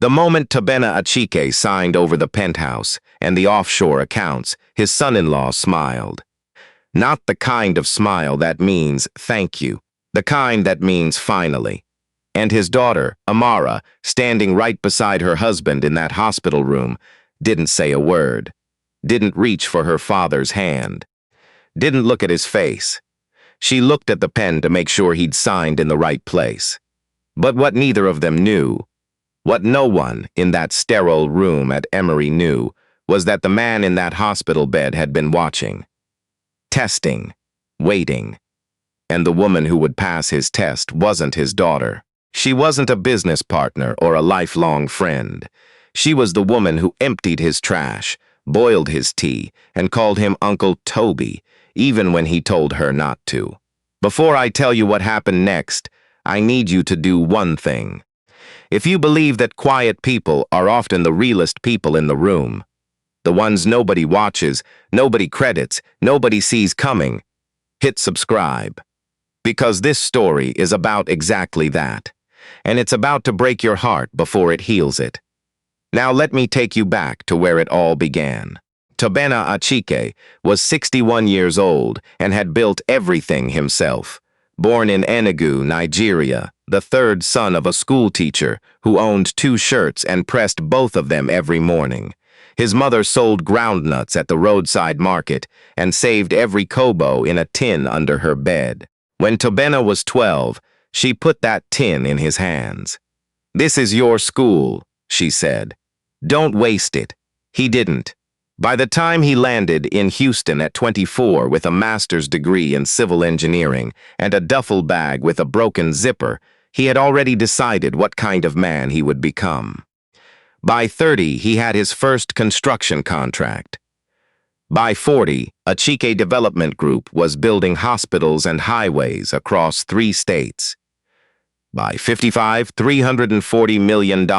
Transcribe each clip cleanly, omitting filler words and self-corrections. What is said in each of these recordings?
The moment Tobenna Achike signed over the penthouse and the offshore accounts, his son-in-law smiled. Not the kind of smile that means thank you, the kind that means finally. And his daughter, Amara, standing right beside her husband in that hospital room, didn't say a word, didn't reach for her father's hand, didn't look at his face. She looked at the pen to make sure he'd signed in the right place. But what neither of them knew, what no one in that sterile room at Emory knew, was that the man in that hospital bed had been watching, testing, waiting. And the woman who would pass his test wasn't his daughter. She wasn't a business partner or a lifelong friend. She was the woman who emptied his trash, boiled his tea, and called him Uncle Toby, even when he told her not to. Before I tell you what happened next, I need you to do one thing. If you believe that quiet people are often the realest people in the room, the ones nobody watches, nobody credits, nobody sees coming, hit subscribe. Because this story is about exactly that, and it's about to break your heart before it heals it. Now let me take you back to where it all began. Tobenna Achike was 61 years old and had built everything himself. Born in Enugu, Nigeria, the third son of a schoolteacher who owned 2 shirts and pressed both of them every morning. His mother sold groundnuts at the roadside market and saved every kobo in a tin under her bed. When Tobenna was 12, she put that tin in his hands. "This is your school," she said. "Don't waste it." He didn't. By the time he landed in Houston at 24 with a master's degree in civil engineering and a duffel bag with a broken zipper, he had already decided what kind of man he would become. By 30, he had his first construction contract. By 40, Achike Development Group was building hospitals and highways across 3 states. By 55, $340 million,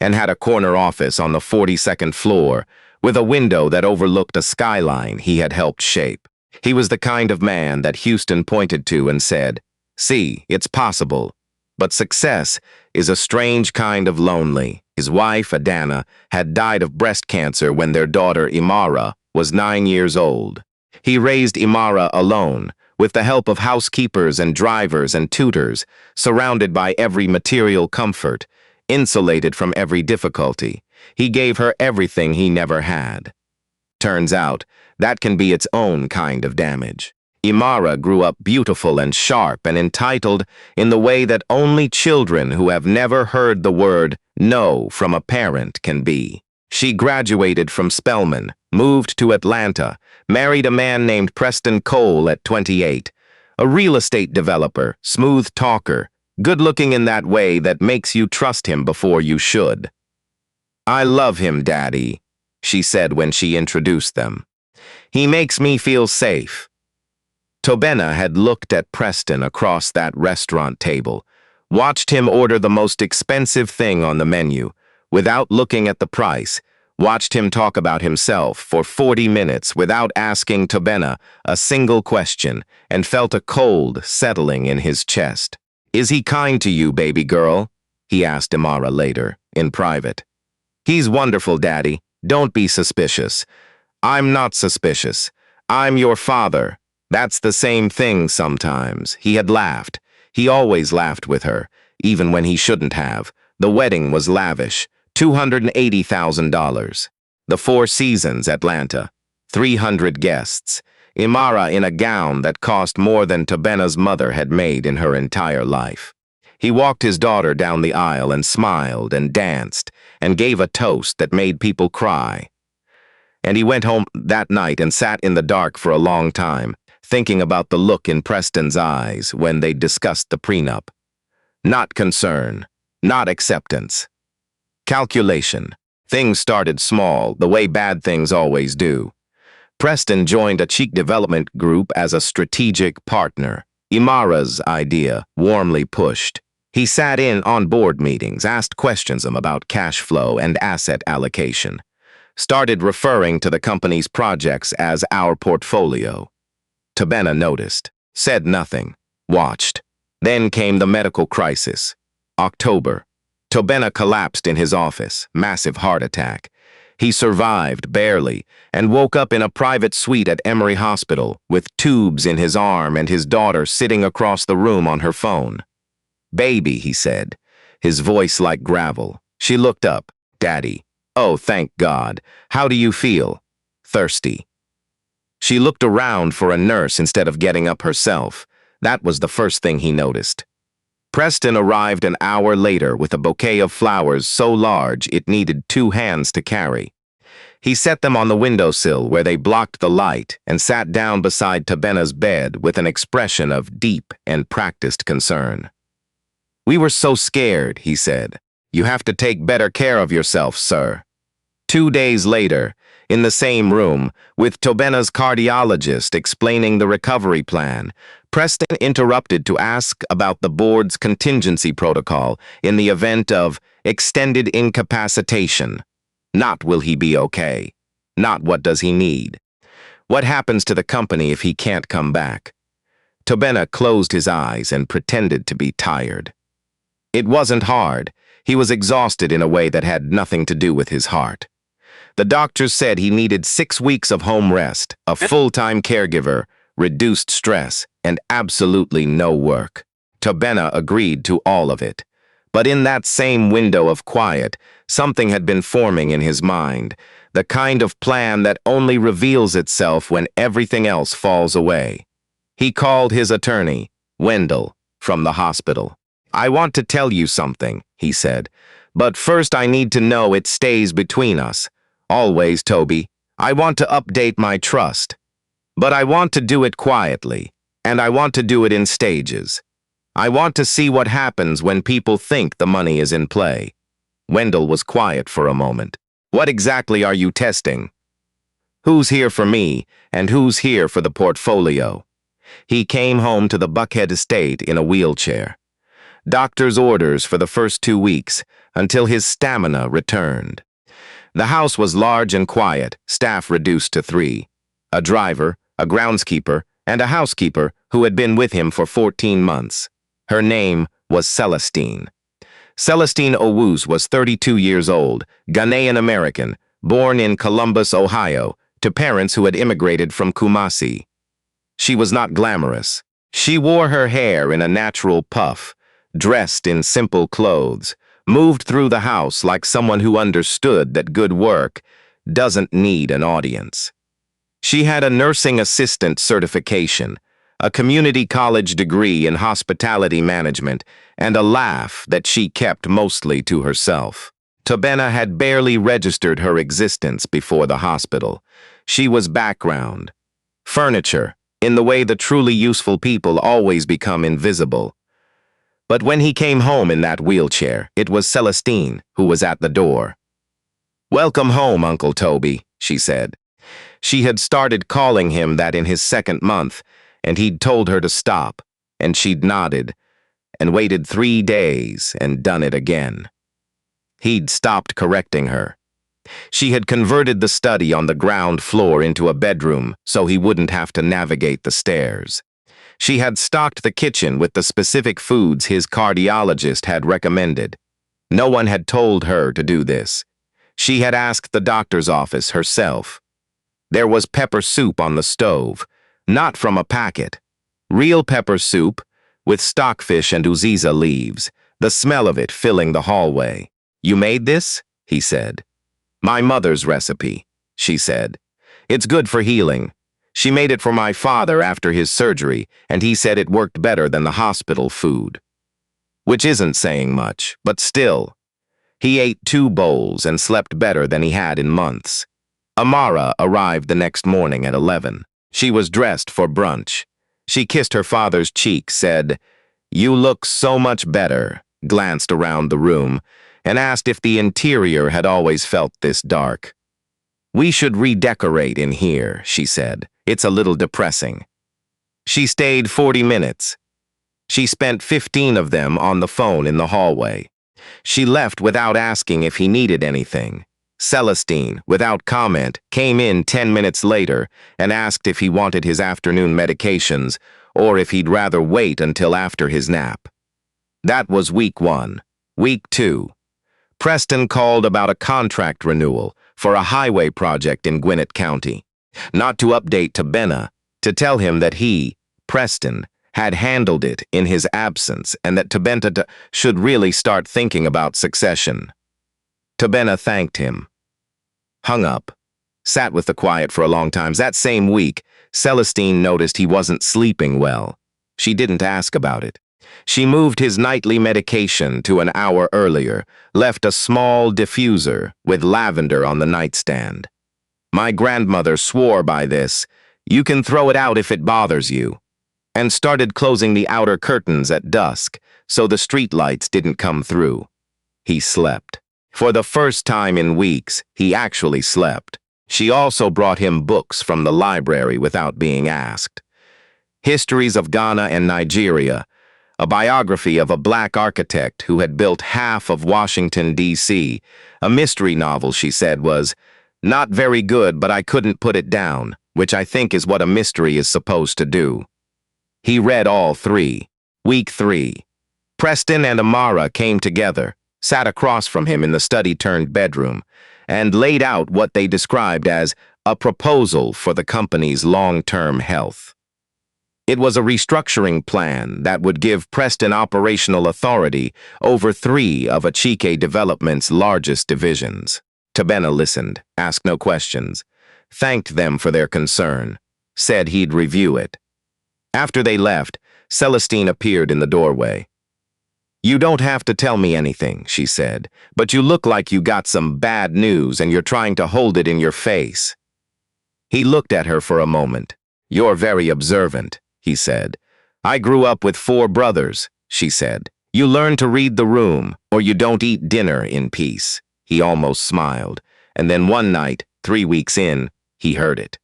and had a corner office on the 42nd floor with a window that overlooked a skyline he had helped shape. He was the kind of man that Houston pointed to and said, "See, it's possible." But success is a strange kind of lonely. His wife, Adana, had died of breast cancer when their daughter, Imara, was 9 years old. He raised Imara alone, with the help of housekeepers and drivers and tutors, surrounded by every material comfort, insulated from every difficulty. He gave her everything he never had. Turns out, that can be its own kind of damage. Imara grew up beautiful and sharp and entitled in the way that only children who have never heard the word no from a parent can be. She graduated from Spelman, moved to Atlanta, married a man named Preston Cole at 28, a real estate developer, smooth talker, good-looking in that way that makes you trust him before you should. "I love him, Daddy," she said when she introduced them. "He makes me feel safe." Tobenna had looked at Preston across that restaurant table, watched him order the most expensive thing on the menu, without looking at the price, watched him talk about himself for 40 minutes without asking Tobenna a single question, and felt a cold settling in his chest. "Is he kind to you, baby girl?" he asked Imara later, in private. "He's wonderful, Daddy. Don't be suspicious." "I'm not suspicious. I'm your father." That's the same thing sometimes. He had laughed. He always laughed with her, even when he shouldn't have. The wedding was lavish, $280,000. The Four Seasons, Atlanta, 300 guests. Imara in a gown that cost more than Tobenna's mother had made in her entire life. He walked his daughter down the aisle and smiled and danced and gave a toast that made people cry. And he went home that night and sat in the dark for a long time, thinking about the look in Preston's eyes when they discussed the prenup. Not concern, not acceptance. Calculation. Things started small, the way bad things always do. Preston joined Achike Development Group as a strategic partner. Imara's idea, warmly pushed. He sat in on board meetings, asked questions about cash flow and asset allocation. Started referring to the company's projects as our portfolio. Tobenna noticed, said nothing, watched. Then came the medical crisis. October. Tobenna collapsed in his office, massive heart attack. He survived, barely, and woke up in a private suite at Emory Hospital with tubes in his arm and his daughter sitting across the room on her phone. "Baby," he said, his voice like gravel. She looked up. "Daddy." "Oh, thank God. How do you feel?" "Thirsty." She looked around for a nurse instead of getting up herself. That was the first thing he noticed. Preston arrived an hour later with a bouquet of flowers so large it needed 2 hands to carry. He set them on the windowsill where they blocked the light and sat down beside Tobenna's bed with an expression of deep and practiced concern. "We were so scared," he said. "You have to take better care of yourself, sir." 2 days later, in the same room, with Tobenna's cardiologist explaining the recovery plan, Preston interrupted to ask about the board's contingency protocol in the event of extended incapacitation. Not will he be okay. Not what does he need. What happens to the company if he can't come back? Tobenna closed his eyes and pretended to be tired. It wasn't hard. He was exhausted in a way that had nothing to do with his heart. The doctors said he needed 6 weeks of home rest, a full-time caregiver, reduced stress, and absolutely no work. Tobenna agreed to all of it. But in that same window of quiet, something had been forming in his mind, the kind of plan that only reveals itself when everything else falls away. He called his attorney, Wendell, from the hospital. "I want to tell you something," he said, "but first I need to know it stays between us. Always, Toby. I want to update my trust. But I want to do it quietly, and I want to do it in stages. I want to see what happens when people think the money is in play." Wendell was quiet for a moment. "What exactly are you testing? Who's here for me, and who's here for the portfolio?" He came home to the Buckhead estate in a wheelchair. Doctor's orders for the first 2 weeks, until his stamina returned. The house was large and quiet, staff reduced to 3. A driver, a groundskeeper, and a housekeeper who had been with him for 14 months. Her name was Celestine. Celestine Owusu was 32 years old, Ghanaian-American, born in Columbus, Ohio, to parents who had immigrated from Kumasi. She was not glamorous. She wore her hair in a natural puff, dressed in simple clothes, moved through the house like someone who understood that good work doesn't need an audience. She had a nursing assistant certification, a community college degree in hospitality management, and a laugh that she kept mostly to herself. Tobenna had barely registered her existence before the hospital. She was background. Furniture, in the way the truly useful people always become invisible. But when he came home in that wheelchair, it was Celestine who was at the door. "Welcome home, Uncle Toby," she said. She had started calling him that in his 2nd month, and he'd told her to stop, and she'd nodded, and waited 3 days and done it again. He'd stopped correcting her. She had converted the study on the ground floor into a bedroom so he wouldn't have to navigate the stairs. She had stocked the kitchen with the specific foods his cardiologist had recommended. No one had told her to do this. She had asked the doctor's office herself. There was pepper soup on the stove, not from a packet. Real pepper soup, with stockfish and uziza leaves, the smell of it filling the hallway. "You made this?" he said. "My mother's recipe," she said. "It's good for healing. She made it for my father after his surgery, and he said it worked better than the hospital food." Which isn't saying much, but still. He ate 2 bowls and slept better than he had in months. Amara arrived the next morning at 11. She was dressed for brunch. She kissed her father's cheek, said, "You look so much better," glanced around the room, and asked if the interior had always felt this dark. "We should redecorate in here," she said. "It's a little depressing." She stayed 40 minutes. She spent 15 of them on the phone in the hallway. She left without asking if he needed anything. Celestine, without comment, came in 10 minutes later and asked if he wanted his afternoon medications or if he'd rather wait until after his nap. That was week 1. Week 2. Preston called about a contract renewal for a highway project in Gwinnett County. Not to update Tobenna, to tell him that he, Preston, had handled it in his absence and that Tobenna should really start thinking about succession. Tobenna thanked him, hung up, sat with the quiet for a long time. That same week, Celestine noticed he wasn't sleeping well. She didn't ask about it. She moved his nightly medication to an hour earlier, left a small diffuser with lavender on the nightstand. My grandmother swore by this. You can throw it out if it bothers you. And started closing the outer curtains at dusk so the streetlights didn't come through. He slept. For the first time in weeks, he actually slept. She also brought him books from the library without being asked. Histories of Ghana and Nigeria, a biography of a black architect who had built half of Washington, D.C., a mystery novel, she said, was not very good, but I couldn't put it down, which I think is what a mystery is supposed to do. He read all three. Week 3. Preston and Amara came together, sat across from him in the study-turned-bedroom, and laid out what they described as a proposal for the company's long-term health. It was a restructuring plan that would give Preston operational authority over 3 of Achike Development's largest divisions. Tobenna listened, asked no questions, thanked them for their concern, said he'd review it. After they left, Celestine appeared in the doorway. You don't have to tell me anything, she said, but you look like you got some bad news and you're trying to hold it in your face. He looked at her for a moment. You're very observant, he said. I grew up with 4 brothers, she said. You learn to read the room, or you don't eat dinner in peace. He almost smiled, and then one night, 3 weeks in, he heard it.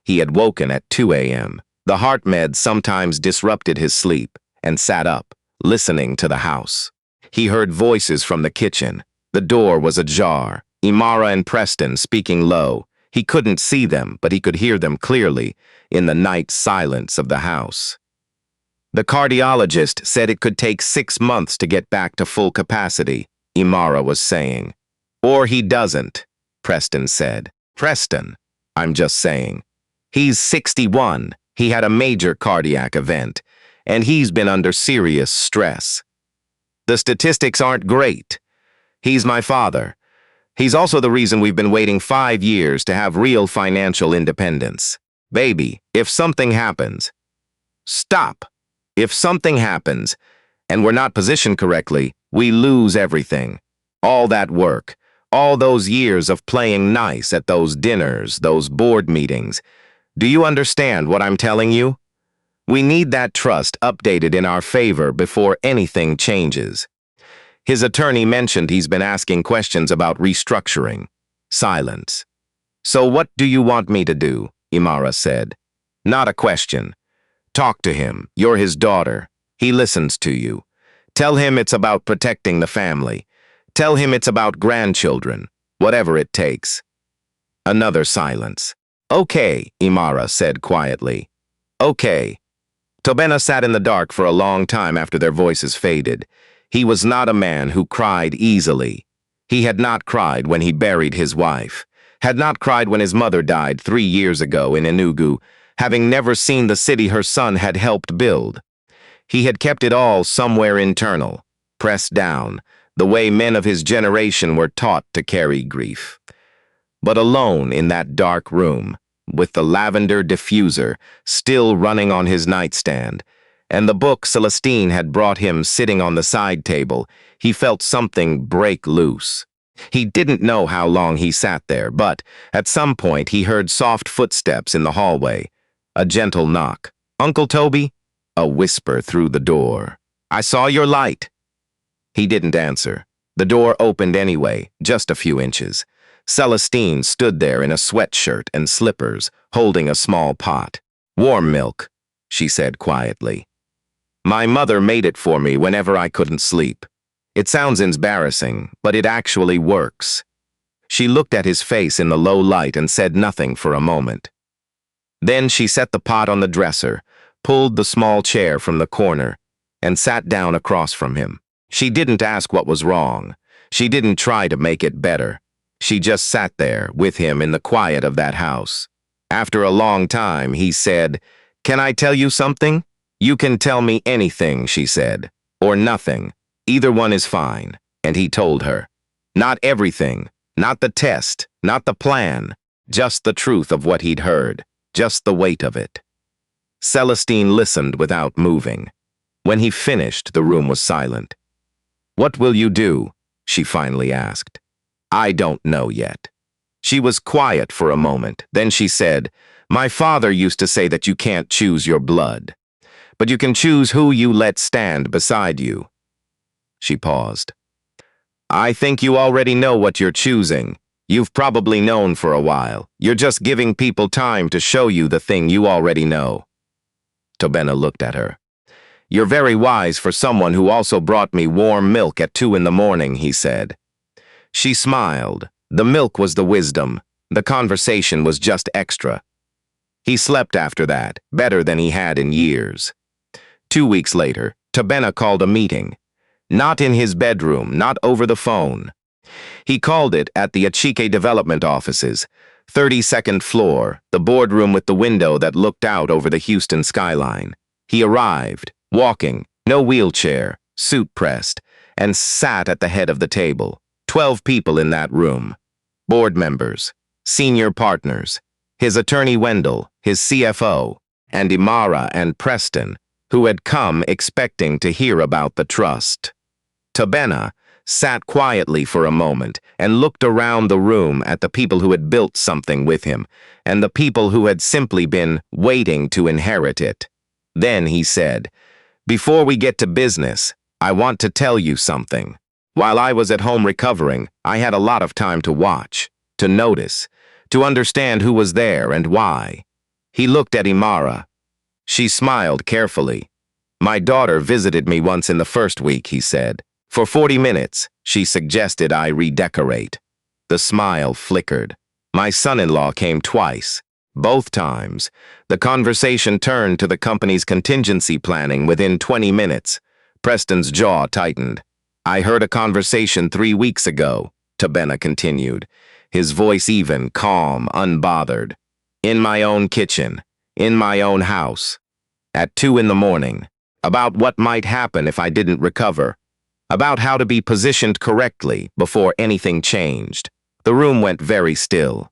He had woken at 2 a.m. The heart med sometimes disrupted his sleep, and sat up, listening to the house. He heard voices from the kitchen. The door was ajar. Amara and Preston speaking low. He couldn't see them, but he could hear them clearly in the night silence of the house. The cardiologist said it could take 6 months to get back to full capacity, Amara was saying. Or he doesn't, Preston said. Preston, I'm just saying. He's 61. He had a major cardiac event, and he's been under serious stress. The statistics aren't great. He's my father. He's also the reason we've been waiting 5 years to have real financial independence. Baby, if something happens, stop. If something happens, and we're not positioned correctly, we lose everything. All that work, all those years of playing nice at those dinners, those board meetings. Do you understand what I'm telling you? We need that trust updated in our favor before anything changes. His attorney mentioned he's been asking questions about restructuring. Silence. So what do you want me to do? Amara said. Not a question. Talk to him. You're his daughter. He listens to you. Tell him it's about protecting the family. Tell him it's about grandchildren, whatever it takes. Another silence. Okay, Amara said quietly. Okay. Tobenna sat in the dark for a long time after their voices faded. He was not a man who cried easily. He had not cried when he buried his wife, had not cried when his mother died 3 years ago in Enugu, having never seen the city her son had helped build. He had kept it all somewhere internal, pressed down, the way men of his generation were taught to carry grief. But alone in that dark room, with the lavender diffuser still running on his nightstand, and the book Celestine had brought him sitting on the side table, he felt something break loose. He didn't know how long he sat there, but at some point he heard soft footsteps in the hallway. A gentle knock. Uncle Toby? A whisper through the door. I saw your light. He didn't answer. The door opened anyway, just a few inches. Celestine stood there in a sweatshirt and slippers, holding a small pot. Warm milk, she said quietly. My mother made it for me whenever I couldn't sleep. It sounds embarrassing, but it actually works. She looked at his face in the low light and said nothing for a moment. Then she set the pot on the dresser, pulled the small chair from the corner, and sat down across from him. She didn't ask what was wrong. She didn't try to make it better. She just sat there with him in the quiet of that house. After a long time, he said, "Can I tell you something?" "You can tell me anything," she said, "or nothing. Either one is fine." And he told her. Not everything, not the test, not the plan, just the truth of what he'd heard, just the weight of it. Celestine listened without moving. When he finished, the room was silent. "What will you do?" she finally asked. "I don't know yet." She was quiet for a moment. Then she said, "My father used to say that you can't choose your blood, but you can choose who you let stand beside you." She paused. "I think you already know what you're choosing. You've probably known for a while. You're just giving people time to show you the thing you already know." Tobenna looked at her. "You're very wise for someone who also brought me warm milk at 2 in the morning," he said. She smiled. The milk was the wisdom. The conversation was just extra. He slept after that, better than he had in years. 2 weeks later, Tobenna called a meeting. Not in his bedroom, not over the phone. He called it at the Achike development offices, 32nd floor, the boardroom with the window that looked out over the Houston skyline. He arrived, walking, no wheelchair, suit pressed, and sat at the head of the table. 12 people in that room. Board members, senior partners, his attorney Wendell, his CFO, and Imara and Preston, who had come expecting to hear about the trust. Tobenna sat quietly for a moment and looked around the room at the people who had built something with him and the people who had simply been waiting to inherit it. Then he said, "Before we get to business, I want to tell you something. While I was at home recovering, I had a lot of time to watch, to notice, to understand who was there and why." He looked at Imara. She smiled carefully. "My daughter visited me once in the first week," he said. "For 40 minutes, she suggested I redecorate." The smile flickered. "My son-in-law came twice. Both times, the conversation turned to the company's contingency planning within 20 minutes. Preston's jaw tightened. "I heard a conversation 3 weeks ago," Tobenna continued, his voice even, calm, unbothered. "In my own kitchen, in my own house, at 2 in the morning, about what might happen if I didn't recover, about how to be positioned correctly before anything changed." The room went very still.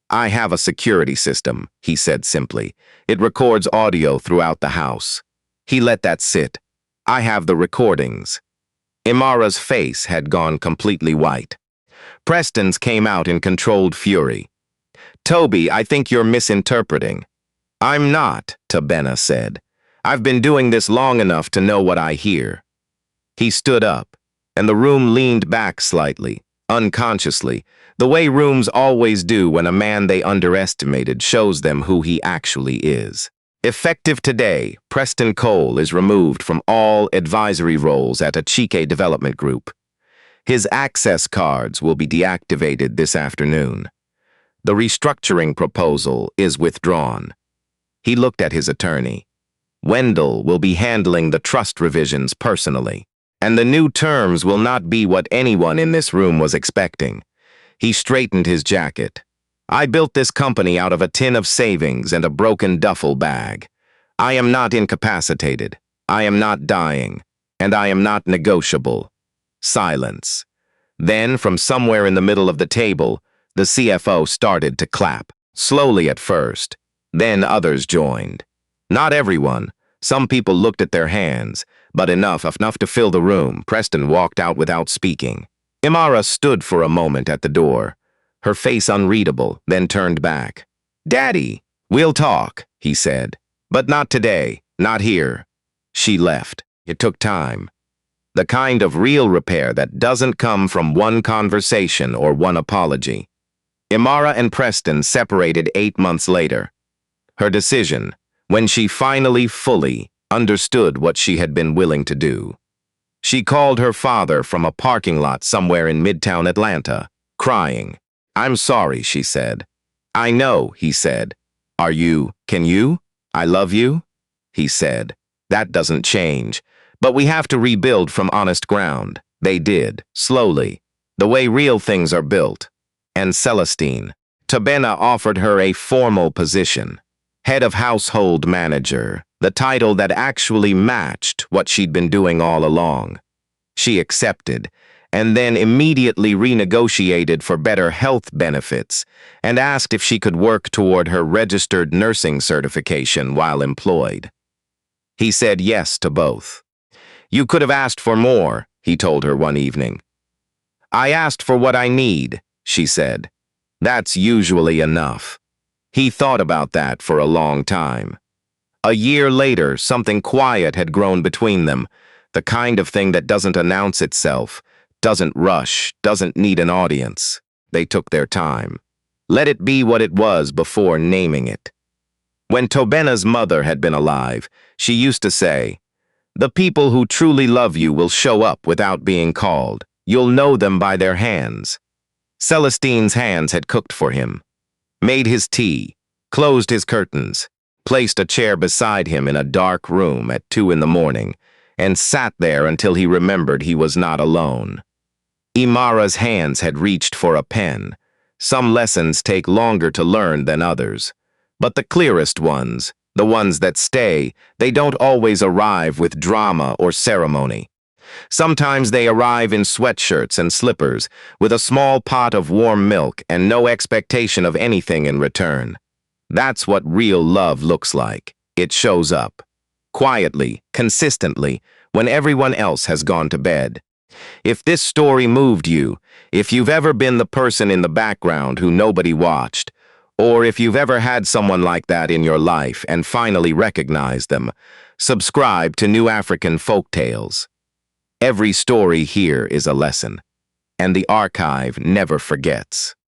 "I have a security system," he said simply. "It records audio throughout the house." He let that sit. "I have the recordings." Imara's face had gone completely white. Preston's came out in controlled fury. "Toby, I think you're misinterpreting." "I'm not," Tobenna said. "I've been doing this long enough to know what I hear." He stood up, and the room leaned back slightly, unconsciously, the way rooms always do when a man they underestimated shows them who he actually is. Effective today, Preston Cole is removed from all advisory roles at Achike Development Group. His access cards will be deactivated this afternoon. The restructuring proposal is withdrawn. He looked at his attorney. Wendell will be handling the trust revisions personally, and the new terms will not be what anyone in this room was expecting. He straightened his jacket. "I built this company out of a tin of savings and a broken duffel bag. I am not incapacitated. I am not dying. And I am not negotiable." Silence. Then, from somewhere in the middle of the table, the CFO started to clap, slowly at first. Then others joined. Not everyone. Some people looked at their hands, but enough to fill the room. Preston walked out without speaking. Imara stood for a moment at the door, her face unreadable, then turned back. "Daddy, we'll talk," he said. "But not today, not here." She left. It took time. The kind of real repair that doesn't come from one conversation or one apology. Imara and Preston separated 8 months later. Her decision, when she finally fully understood what she had been willing to do. She called her father from a parking lot somewhere in Midtown Atlanta, crying. "I'm sorry," she said. "I know," he said. Can you? I love you," he said. "That doesn't change, but we have to rebuild from honest ground." They did, slowly, the way real things are built. And Celestine, Tobenna offered her a formal position, head of household manager, the title that actually matched what she'd been doing all along. She accepted, and then immediately renegotiated for better health benefits and asked if she could work toward her registered nursing certification while employed. He said yes to both. "You could have asked for more," he told her one evening. "I asked for what I need," she said. "That's usually enough." He thought about that for a long time. A year later, something quiet had grown between them, the kind of thing that doesn't announce itself, doesn't rush, doesn't need an audience. They took their time. Let it be what it was before naming it. When Tobenna's mother had been alive, she used to say, "The people who truly love you will show up without being called. You'll know them by their hands." Celestine's hands had cooked for him, made his tea, closed his curtains, placed a chair beside him in a dark room at 2 in the morning, and sat there until he remembered he was not alone. Imara's hands had reached for a pen. Some lessons take longer to learn than others, but the clearest ones, the ones that stay, they don't always arrive with drama or ceremony. Sometimes they arrive in sweatshirts and slippers, with a small pot of warm milk and no expectation of anything in return. That's what real love looks like. It shows up, quietly, consistently, when everyone else has gone to bed. If this story moved you, if you've ever been the person in the background who nobody watched, or if you've ever had someone like that in your life and finally recognized them, subscribe to New African Folktales. Every story here is a lesson, and the archive never forgets.